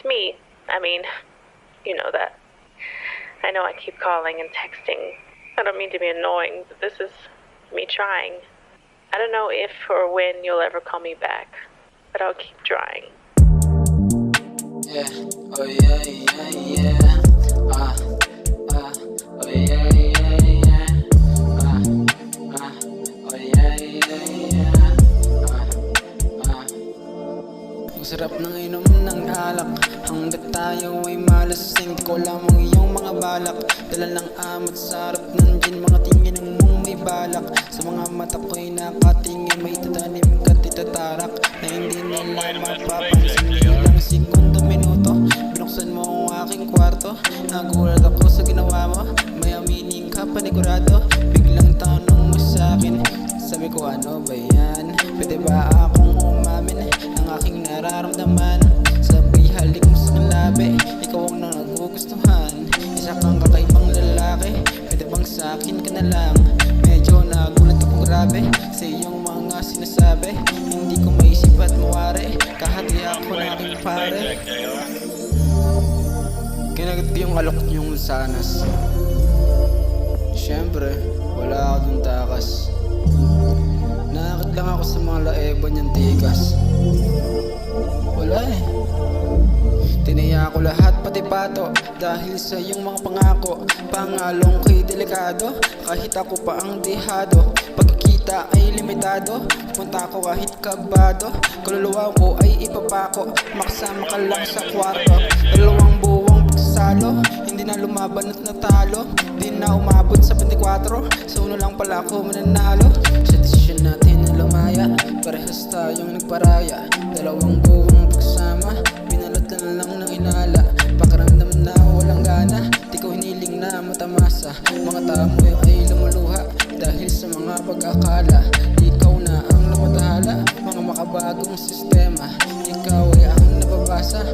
me. I mean, you know that. I know I keep calling and texting. I don't mean to be annoying, but this is me trying. I don't know if or when you'll ever call me back, but I'll keep trying. Yeah, oh yeah, yeah, yeah. Oh yeah, yeah, yeah. Oh yeah, yeah, yeah. Ang sarap ng inom ng alak, hanggat tayo ay malasing. Di ko alam ang iyong mga balak, dala ng amot sa harap ng gin. Mga tingin mong may balak, sa mga mata ko'y nakatingin. May tatanim ka't itatarak, na hindi nila mapapansin. Ilang segundo, minuto, binuksan mo ang aking kwarto. Nagulat ako sa ginawa mo, may aminin ka panigurado. Biglang tanong mo sa'kin, sabi ko ano ba yan? Pwede ba akong umamin ng aking nararamdaman? Sabi halik mo sa labi, ikaw ang nagugustuhan. Isa kang kakaibang lalaki, pwede bang sa'kin ka na lang? Medyo nagulat ako grabe sa iyong mga sinasabi. Hindi ko maisip at mawari, kahati ako ng aking pare. Kinagat ko yung alok niyong sanas. Siyempre, wala ako dun takas. Nakakit lang ako sa mga laebo niyang tikas. Wala eh. Tinaya ko lahat pati pato, dahil sa iyong mga pangako. Pangalong ko'y delikado, kahit ako pa ang dehado. Pagkikita ay limitado, punta ko kahit kabado. Kaluluwa ko ay ipapako, makasama ka lang sa kwarto. Dalawang buwang pagsasalo, hindi na lumaban at natalo. Di na umabot sa 24, sa uno lang pala ako mananalo. Sa desisyon natin na lumaya, parehas tayong nagparaya. Dalawang buwang pagsama, binalot na lang ng inala. Pakiramdam na walang gana, di ko hiniling na matamasa. Mga tao mo ay lumuluha, dahil sa mga pag-akala. Ikaw na ang namatala, mga makabagong sistema. Ikaw ay ang nababasa,